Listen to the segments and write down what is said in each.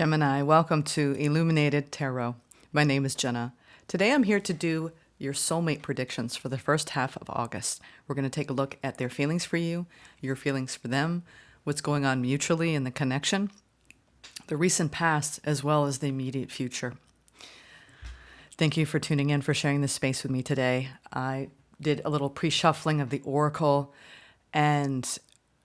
Gemini, welcome to Illuminated Tarot. My name is Jenna. Today I'm here to do your soulmate predictions for the first half of August. We're going to take a look at their feelings for you, your feelings for them, what's going on mutually in the connection, the recent past, as well as the immediate future. Thank you for tuning in, for sharing this space with me today. I did a little pre-shuffling of the oracle, and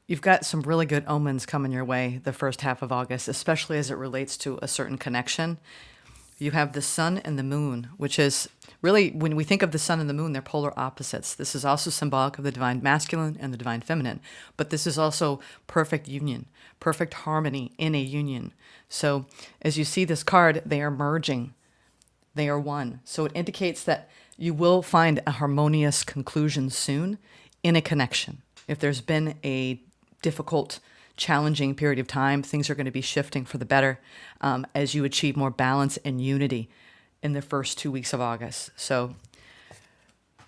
you've got some really good omens coming your way the first half of August, especially as it relates to a certain connection. You have the sun and the moon, which is really, when we think of the sun and the moon, they're polar opposites. This is also symbolic of the divine masculine and the divine feminine, but this is also perfect union, perfect harmony in a union. So as you see this card, they are merging. They are one. So it indicates that you will find a harmonious conclusion soon in a connection. If there's been a difficult, challenging period of time, things are going to be shifting for the better as you achieve more balance and unity in the first 2 weeks of August. So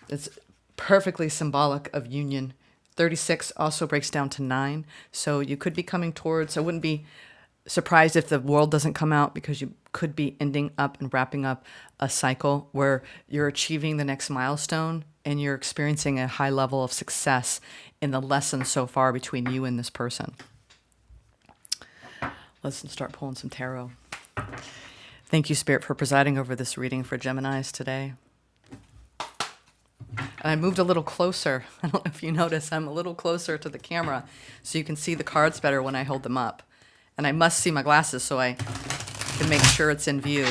it's perfectly symbolic of union. 36 also breaks down to 9. So you could be coming towards, I wouldn't be surprised if the world doesn't come out, because you could be ending up and wrapping up a cycle where you're achieving the next milestone and you're experiencing a high level of success in the lesson so far between you and this person. Let's start pulling some tarot. Thank you, Spirit, for presiding over this reading for Geminis today. And I moved a little closer. I don't know if you notice, I'm a little closer to the camera so you can see the cards better when I hold them up. And I must see my glasses so I can make sure it's in view.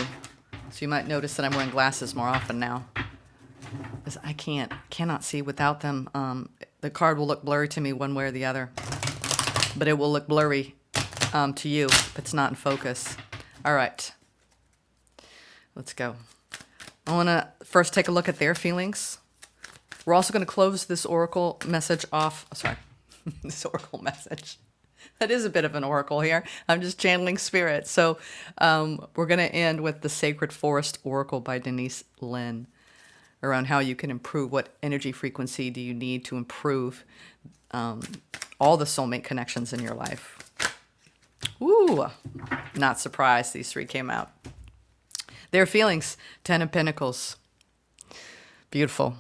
So you might notice that I'm wearing glasses more often now, because I cannot see without them. The card will look blurry to me one way or the other, but it will look blurry to you if it's not in focus. All right, let's go. I want to first take a look at their feelings. We're also going to close this oracle message off. This oracle message. That is a bit of an oracle here. I'm just channeling spirit. So we're going to end with the Sacred Forest Oracle by Denise Lynn, around how you can improve, what energy frequency do you need to improve all the soulmate connections in your life. Ooh, not surprised these three came out. Their feelings, 10 of Pentacles. Beautiful.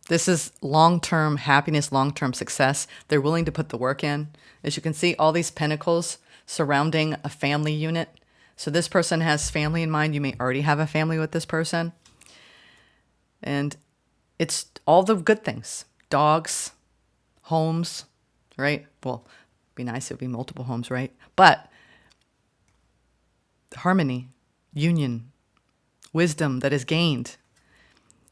This is long-term happiness, long-term success. They're willing to put the work in. As you can see, all these pentacles surrounding a family unit. So this person has family in mind. You may already have a family with this person. And it's all the good things. Dogs, homes, right? Well, it'd be nice if it'd be multiple homes, right? But harmony, union, wisdom that is gained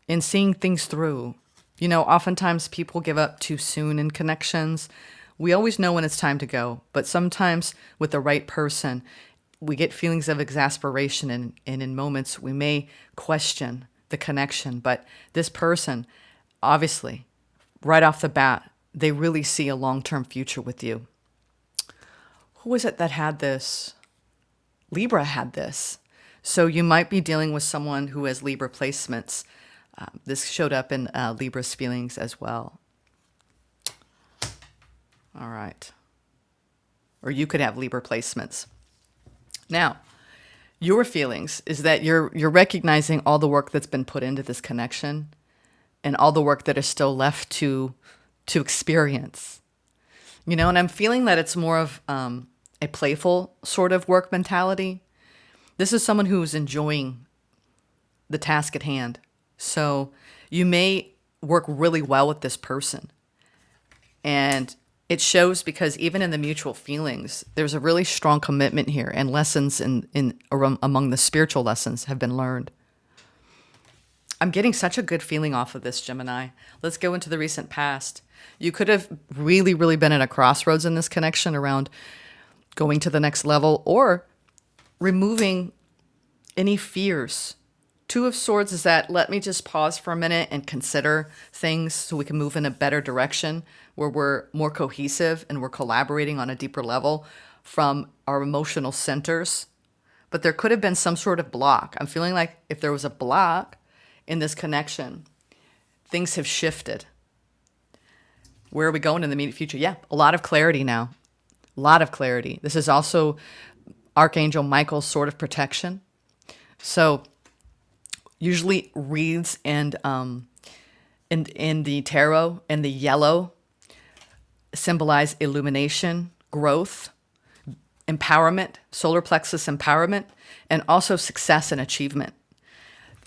in seeing things through. You know, oftentimes people give up too soon in connections. We always know when it's time to go, but sometimes with the right person, we get feelings of exasperation, and in moments we may question the connection. But this person, obviously, right off the bat, they really see a long-term future with you. Who was it that had this? Libra had this. So you might be dealing with someone who has Libra placements. This showed up in Libra's feelings as well. All right. Or you could have Libra placements. Now, your feelings is that you're recognizing all the work that's been put into this connection and all the work that is still left to experience. You know, and I'm feeling that it's more of a playful sort of work mentality. This is someone who's enjoying the task at hand. So you may work really well with this person. And it shows because even in the mutual feelings, there's a really strong commitment here, and lessons among the spiritual lessons have been learned. I'm getting such a good feeling off of this, Gemini. Let's go into the recent past. You could have really, really been at a crossroads in this connection around going to the next level or removing any fears. Two of Swords is that, let me just pause for a minute and consider things so we can move in a better direction where we're more cohesive and we're collaborating on a deeper level from our emotional centers. But there could have been some sort of block. I'm feeling like if there was a block in this connection, things have shifted. Where are we going in the immediate future? Yeah, a lot of clarity now. A lot of clarity. This is also Archangel Michael's sword of protection. So usually reeds and in the tarot and the yellow symbolize illumination, growth, empowerment, solar plexus empowerment, and also success and achievement.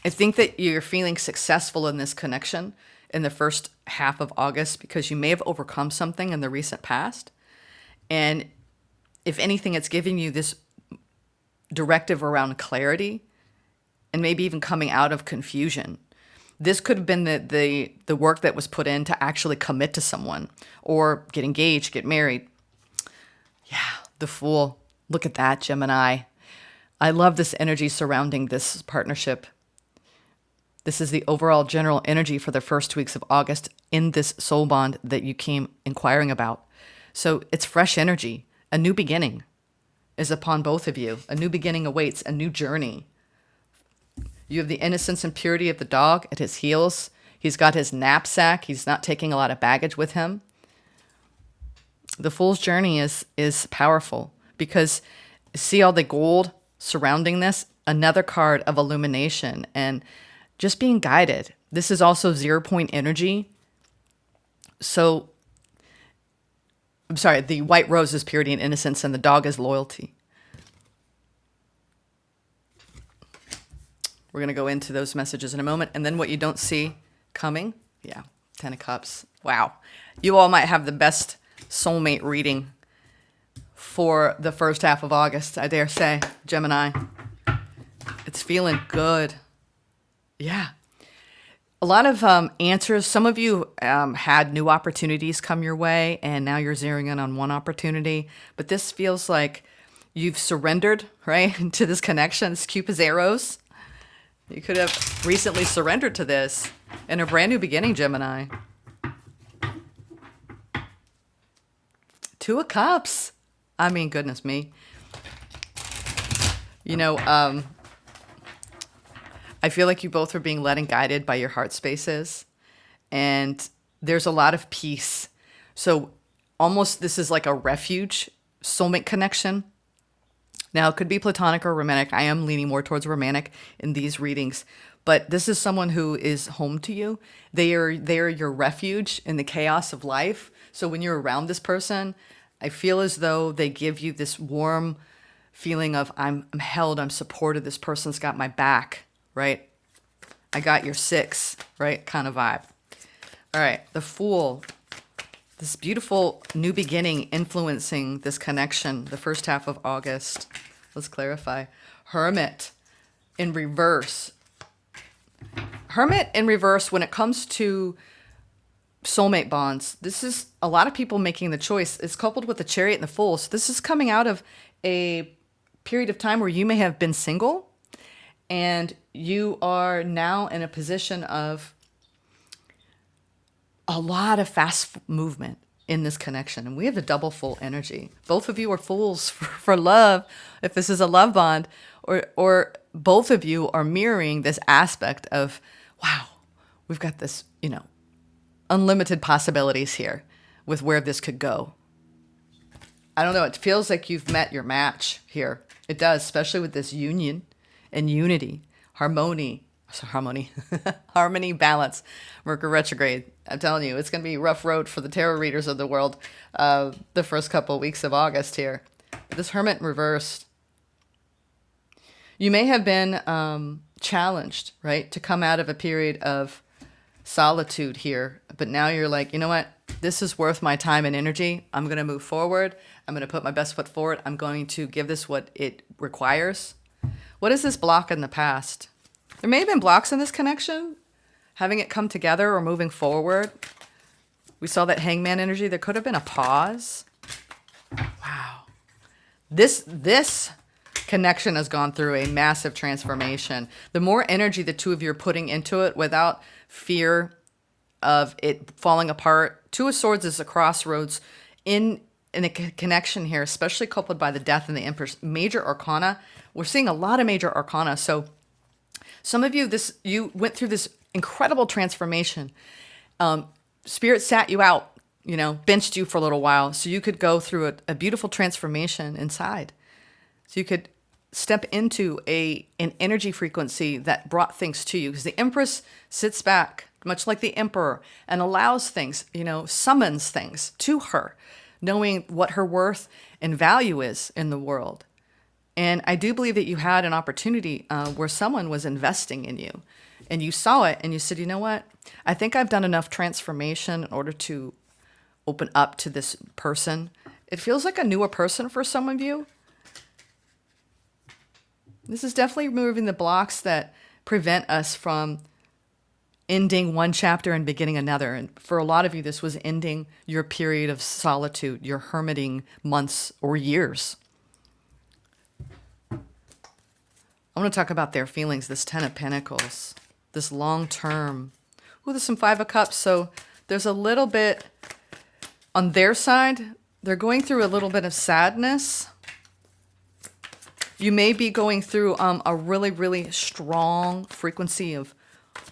I think that you're feeling successful in this connection in the first half of August because you may have overcome something in the recent past. And if anything, it's giving you this directive around clarity and maybe even coming out of confusion. This could have been the work that was put in to actually commit to someone or get engaged, get married. Yeah, the Fool. Look at that, Gemini. I love this energy surrounding this partnership. This is the overall general energy for the first 2 weeks of August in this soul bond that you came inquiring about. So it's fresh energy. A new beginning is upon both of you. A new beginning awaits, a new journey. You have the innocence and purity of the dog at his heels. He's got his knapsack. He's not taking a lot of baggage with him. The Fool's journey is powerful because see all the gold surrounding this? Another card of illumination and just being guided. This is also 0 point energy. So, I'm sorry, the white rose is purity and innocence and the dog is loyalty. We're going to go into those messages in a moment. And then what you don't see coming, yeah, 10 of Cups. Wow. You all might have the best soulmate reading for the first half of August, I dare say, Gemini. It's feeling good. Yeah. A lot of answers. Some of you had new opportunities come your way, and now you're zeroing in on one opportunity. But this feels like you've surrendered, right, to this connection. It's Cupid's arrows. You could have recently surrendered to this in a brand new beginning, Gemini. 2 of Cups. I mean, goodness me. You know, I feel like you both are being led and guided by your heart spaces. And there's a lot of peace. So almost this is like a refuge soulmate connection. Now, it could be platonic or romantic. I am leaning more towards romantic in these readings. But this is someone who is home to you. They are your refuge in the chaos of life. So when you're around this person, I feel as though they give you this warm feeling of I'm held, I'm supported, this person's got my back, right? I got your 6, right? Kind of vibe. All right, the Fool. This beautiful new beginning influencing this connection, the first half of August. Let's clarify. Hermit in reverse. Hermit in reverse, when it comes to soulmate bonds, this is a lot of people making the choice. It's coupled with the Chariot and the Fool. So this is coming out of a period of time where you may have been single and you are now in a position of a lot of fast movement in this connection. And we have a double Fool energy. Both of you are fools for love, if this is a love bond, or both of you are mirroring this aspect of, wow, we've got this, unlimited possibilities here with where this could go. I don't know. It feels like you've met your match here. It does, especially with this union and unity, harmony, balance, Mercury retrograde. I'm telling you, it's going to be a rough road for the tarot readers of the world the first couple of weeks of August here. This Hermit reversed. You may have been challenged, right, to come out of a period of solitude here. But now you're like, you know what? This is worth my time and energy. I'm going to move forward. I'm going to put my best foot forward. I'm going to give this what it requires. What is this block in the past? There may have been blocks in this connection, having it come together or moving forward. We saw that Hangman energy. There could have been a pause. Wow. This connection has gone through a massive transformation. The more energy the two of you are putting into it without fear of it falling apart. 2 of Swords is a crossroads in a connection here, especially coupled by the Death and the Empress. Major Arcana. We're seeing a lot of major Arcana. So some of you, you went through this incredible transformation. Spirit sat you out, benched you for a little while so you could go through a beautiful transformation inside. So you could step into an energy frequency that brought things to you, because the Empress sits back, much like the Emperor, and allows things, summons things to her, knowing what her worth and value is in the world. And I do believe that you had an opportunity where someone was investing in you, and you saw it and you said, you know what? I think I've done enough transformation in order to open up to this person. It feels like a newer person for some of you. This is definitely removing the blocks that prevent us from ending one chapter and beginning another. And for a lot of you, this was ending your period of solitude, your hermiting months or years. I want to talk about their feelings, this Ten of Pentacles, this long term. Oh, there's some Five of Cups. So there's a little bit on their side. They're going through a little bit of sadness. You may be going through a really, really strong frequency of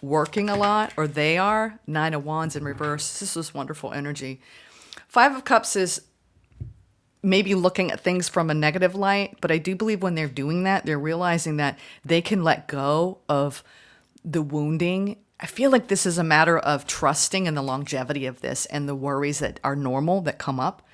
working a lot, or they are. Nine of Wands in reverse. This is wonderful energy. Five of Cups is maybe looking at things from a negative light, but I do believe when they're doing that, they're realizing that they can let go of the wounding. I feel like this is a matter of trusting in the longevity of this and the worries that are normal that come up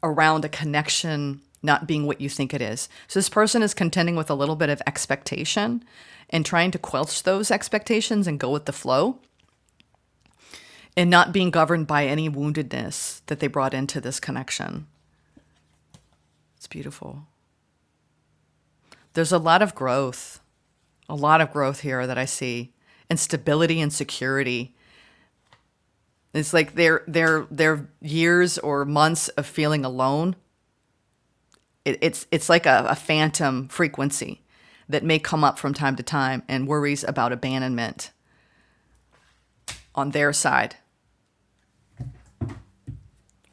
around a connection not being what you think it is. So this person is contending with a little bit of expectation and trying to quelch those expectations and go with the flow and not being governed by any woundedness that they brought into this connection. It's beautiful. There's a lot of growth here that I see, and stability and security. It's like their years or months of feeling alone. It's like a phantom frequency that may come up from time to time, and worries about abandonment on their side.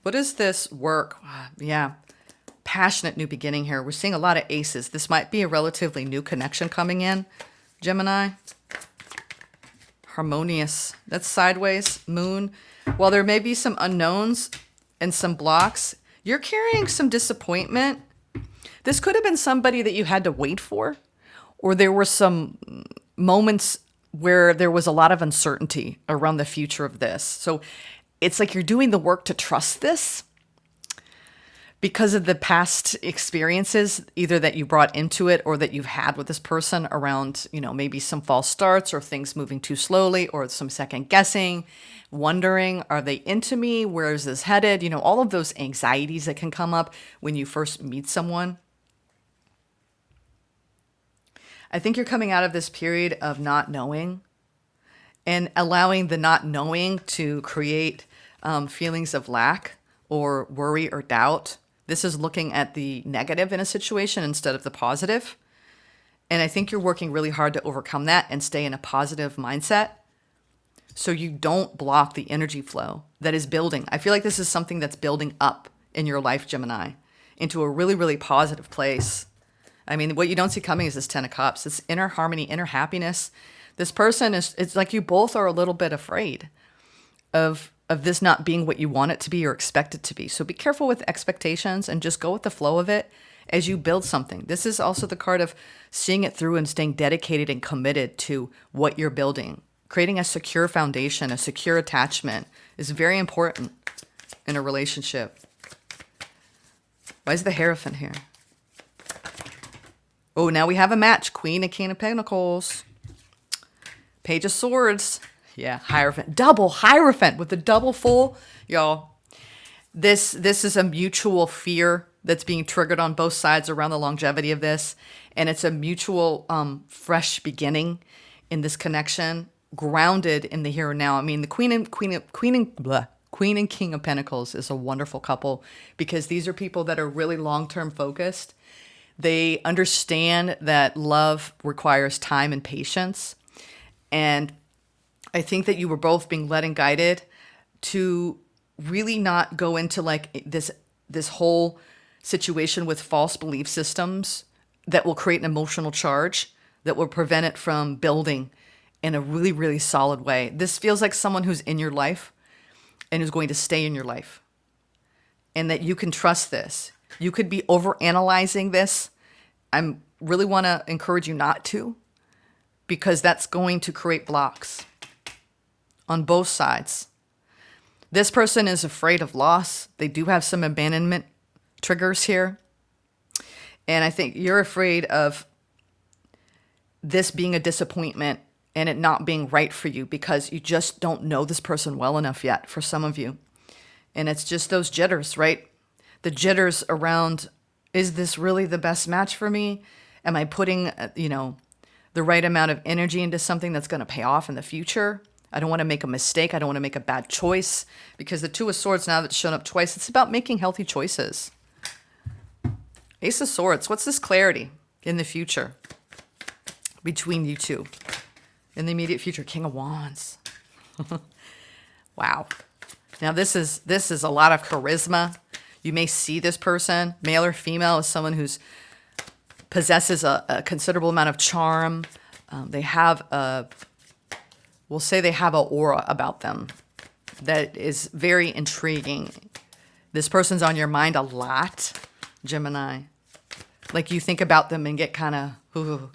What is this work? Yeah. Passionate new beginning here. We're seeing a lot of aces. This might be a relatively new connection coming in, Gemini. Harmonious. That's sideways, moon. While there may be some unknowns and some blocks, you're carrying some disappointment. This could have been somebody that you had to wait for, or there were some moments where there was a lot of uncertainty around the future of this. So it's like you're doing the work to trust this because of the past experiences, either that you brought into it or that you've had with this person around, maybe some false starts or things moving too slowly or some second guessing, wondering, are they into me? Where is this headed? All of those anxieties that can come up when you first meet someone. I think you're coming out of this period of not knowing and allowing the not knowing to create feelings of lack or worry or doubt. This is looking at the negative in a situation instead of the positive. And I think you're working really hard to overcome that and stay in a positive mindset so you don't block the energy flow that is building. I feel like this is something that's building up in your life, Gemini, into a really, really positive place. I mean, what you don't see coming is this Ten of Cups, this inner harmony, inner happiness. This person it's like you both are a little bit afraid of this not being what you want it to be or expect it to be. So be careful with expectations and just go with the flow of it as you build something. This is also the card of seeing it through and staying dedicated and committed to what you're building. Creating a secure foundation, a secure attachment is very important in a relationship. Why is the Hierophant here? Oh, now we have a match. Queen and King of Pentacles. Page of Swords. Yeah, Hierophant. Double Hierophant with the double full. Y'all, this is a mutual fear that's being triggered on both sides around the longevity of this. And it's a mutual fresh beginning in this connection, grounded in the here and now. I mean, the Queen and King of Pentacles is a wonderful couple because these are people that are really long-term focused. They understand that love requires time and patience. And I think that you were both being led and guided to really not go into like this whole situation with false belief systems that will create an emotional charge that will prevent it from building in a really, really solid way. This feels like someone who's in your life and who's going to stay in your life, and that you can trust this. You could be overanalyzing this I'm really want to encourage you not to, because that's going to create blocks on both sides. This person is afraid of loss. They do have some abandonment triggers here. And I think you're afraid of this being a disappointment and it not being right for you because you just don't know this person well enough yet for some of you. And it's just those jitters, right? The jitters around, is this really the best match for me? Am I putting, the right amount of energy into something that's going to pay off in the future? I don't want to make a mistake. I don't want to make a bad choice, because the Two of Swords, now that's shown up twice, it's about making healthy choices. Ace of Swords, what's this clarity in the future between you two? In the immediate future, King of Wands. Wow. Now this is a lot of charisma. You may see this person, male or female, as someone who's possesses a considerable amount of charm. They have we'll say they have an aura about them that is very intriguing. This person's on your mind a lot, Gemini. Like you think about them and get kind of,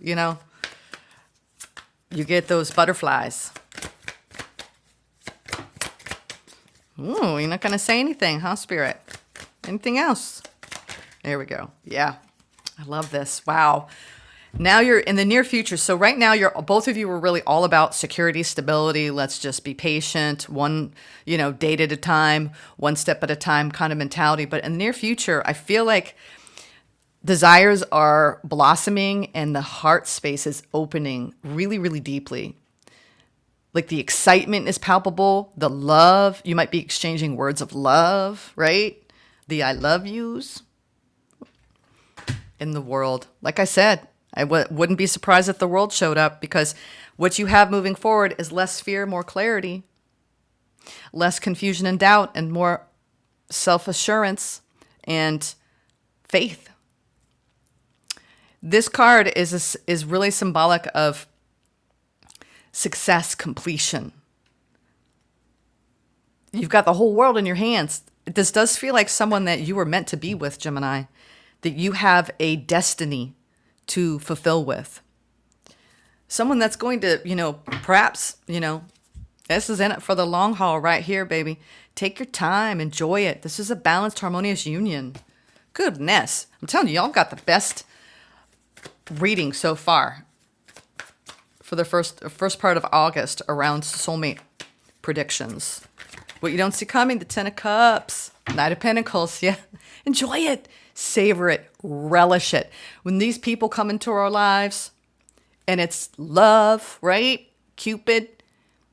you get those butterflies. Ooh, you're not going to say anything, huh, Spirit? Anything else? There we go. Yeah, I love this. Wow. Now you're in the near future. So right now, both of you are really all about security, stability. Let's just be patient, one, day at a time, one step at a time kind of mentality. But in the near future, I feel like desires are blossoming and the heart space is opening really, really deeply. Like the excitement is palpable, the love, you might be exchanging words of love, right? The I love yous in the world. Like I said, I wouldn't be surprised if the world showed up, because what you have moving forward is less fear, more clarity, less confusion and doubt, and more self-assurance and faith. This card is really symbolic of success, completion. You've got the whole world in your hands. This does feel like someone that you were meant to be with, Gemini, that you have a destiny to fulfill with. Someone that's going to, perhaps, this is in it for the long haul right here, baby. Take your time, enjoy it. This is a balanced, harmonious union. Goodness. I'm telling you, y'all got the best reading so far for the first part of August around soulmate predictions. What you don't see coming, the Ten of Cups, Knight of Pentacles. Yeah, enjoy it, savor it, relish it. When these people come into our lives and it's love, right? Cupid,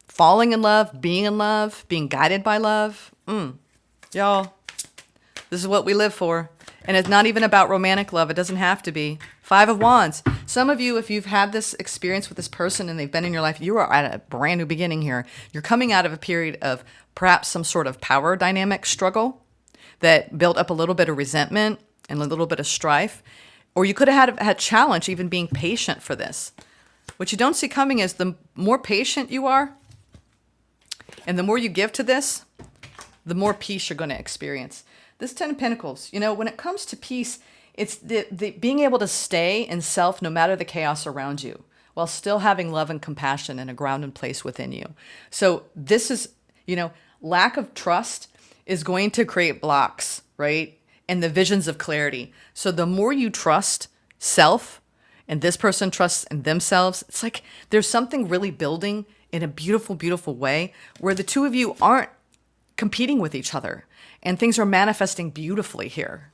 falling in love, being guided by love. Y'all, this is what we live for. And it's not even about romantic love. It doesn't have to be. Five of Wands. Some of you, if you've had this experience with this person and they've been in your life, you are at a brand new beginning here. You're coming out of a period of perhaps some sort of power dynamic struggle that built up a little bit of resentment and a little bit of strife. Or you could have had challenge even being patient for this. What you don't see coming is the more patient you are and the more you give to this, the more peace you're going to experience. This Ten of Pentacles, when it comes to peace, it's the being able to stay in self no matter the chaos around you, while still having love and compassion and a grounded place within you. So this is, lack of trust is going to create blocks, right? And the visions of clarity. So the more you trust self and this person trusts in themselves, it's like there's something really building in a beautiful, beautiful way where the two of you aren't competing with each other. And things are manifesting beautifully here.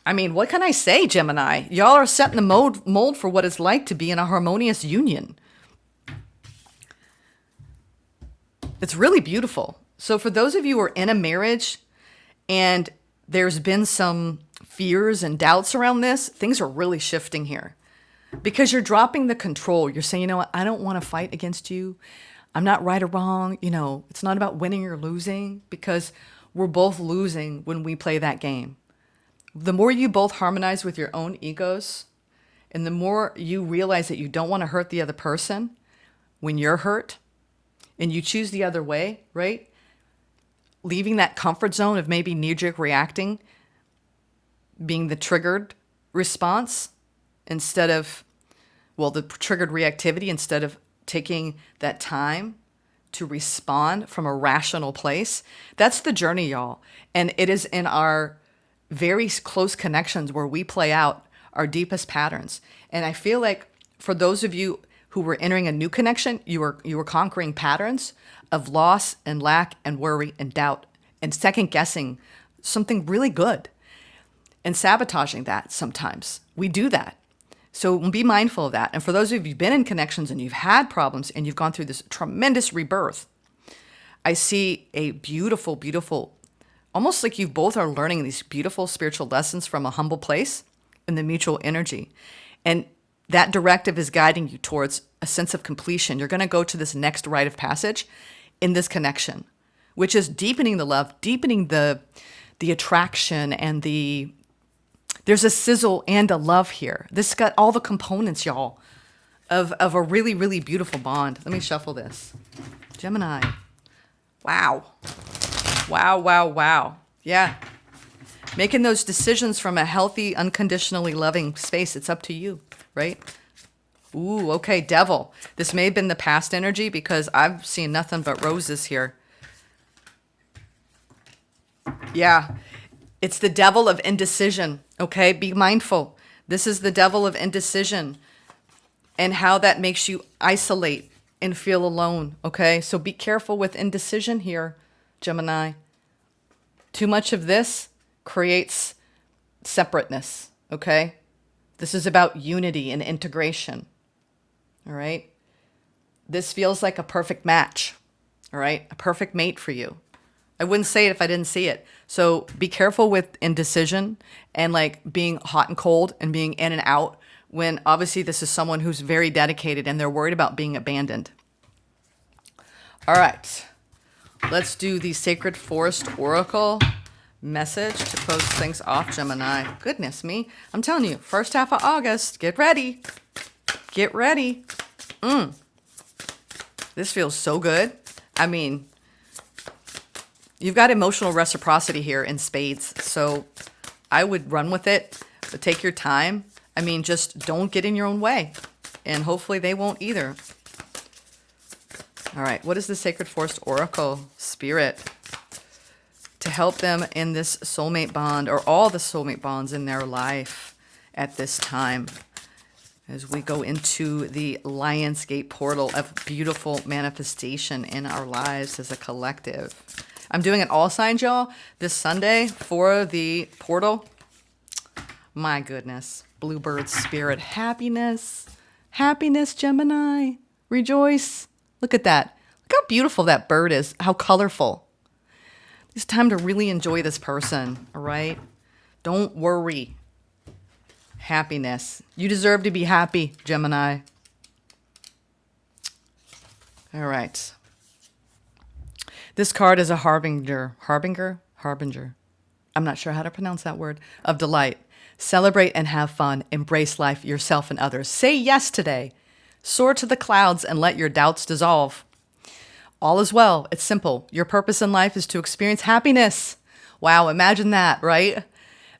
I mean, what can I say, Gemini? Y'all are setting the mold for what it's like to be in a harmonious union. It's really beautiful. So for those of you who are in a marriage and there's been some fears and doubts around this, things are really shifting here. Because you're dropping the control. You're saying, what? I don't want to fight against you. I'm not right or wrong. It's not about winning or losing, because we're both losing when we play that game. The more you both harmonize with your own egos, and the more you realize that you don't want to hurt the other person when you're hurt, and you choose the other way, right? Leaving that comfort zone of maybe knee-jerk reacting, being the triggered response instead of, well, the triggered reactivity, instead of taking that time to respond from a rational place. That's the journey, y'all. And it is in our very close connections where we play out our deepest patterns. And I feel like for those of you who were entering a new connection, you were conquering patterns of loss and lack and worry and doubt and second guessing something really good and sabotaging that sometimes. We do that. So be mindful of that. And for those of you who've been in connections and you've had problems and you've gone through this tremendous rebirth, I see a beautiful, beautiful, almost like you both are learning these beautiful spiritual lessons from a humble place in the mutual energy. And that directive is guiding you towards a sense of completion. You're going to go to this next rite of passage in this connection, which is deepening the love, deepening the attraction, and there's a sizzle and a love here. This got all the components, y'all, of a really, really beautiful bond. Let me shuffle this. Gemini. Wow. Wow, wow, wow. Yeah. Making those decisions from a healthy, unconditionally loving space. It's up to you, right? Ooh, okay, Devil. This may have been the past energy because I've seen nothing but roses here. Yeah. It's the devil of indecision, okay? Be mindful. This is the devil of indecision and how that makes you isolate and feel alone, okay? So be careful with indecision here, Gemini. Too much of this creates separateness, okay? This is about unity and integration, all right? This feels like a perfect match, all right? A perfect mate for you. I wouldn't say it if I didn't see it. So be careful with indecision and like being hot and cold and being in and out when obviously this is someone who's very dedicated and they're worried about being abandoned. All right, let's do the Sacred Forest Oracle message to close things off, Gemini. Goodness me. I'm telling you, first half of August, get ready. Get ready. This feels so good. I mean, you've got emotional reciprocity here in spades, so I would run with it, but take your time. I mean, just don't get in your own way, and hopefully they won't either. All right, what is the Sacred Forest Oracle Spirit to help them in this soulmate bond, or all the soulmate bonds in their life at this time, as we go into the Lionsgate portal of beautiful manifestation in our lives as a collective? I'm doing an all signs, y'all, this Sunday for the portal. My goodness. Bluebird spirit. Happiness. Happiness, Gemini. Rejoice. Look at that. Look how beautiful that bird is. How colorful. It's time to really enjoy this person, all right? Don't worry. Happiness. You deserve to be happy, Gemini. All right. This card is a harbinger. Harbinger. I'm not sure how to pronounce that word. Of delight. Celebrate and have fun. Embrace life, yourself, and others. Say yes today. Soar to the clouds and let your doubts dissolve. All is well. It's simple. Your purpose in life is to experience happiness. Wow, imagine that, right?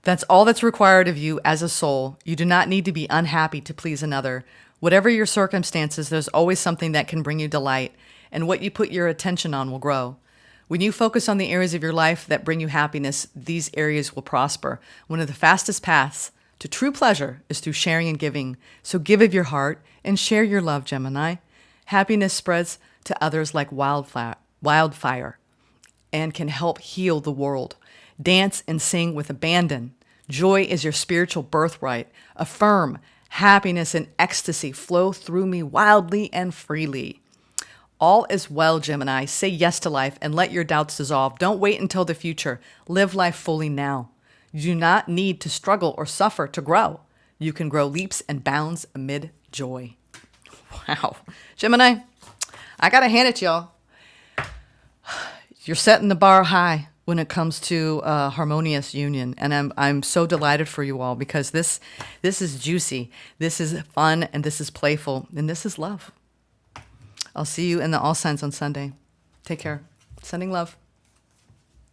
That's all that's required of you as a soul. You do not need to be unhappy to please another. Whatever your circumstances, there's always something that can bring you delight, and what you put your attention on will grow. When you focus on the areas of your life that bring you happiness, these areas will prosper. One of the fastest paths to true pleasure is through sharing and giving. So give of your heart and share your love, Gemini. Happiness spreads to others like wildfire and can help heal the world. Dance and sing with abandon. Joy is your spiritual birthright. Affirm happiness and ecstasy flow through me wildly and freely. All is well, Gemini. Say yes to life and let your doubts dissolve. Don't wait until the future. Live life fully now. You do not need to struggle or suffer to grow. You can grow leaps and bounds amid joy. Wow. Gemini, I got to hand it to y'all. You're setting the bar high when it comes to harmonious union. And I'm so delighted for you all because this is juicy. This is fun and this is playful and this is love. I'll see you in the All Signs on Sunday. Take care. Sending love.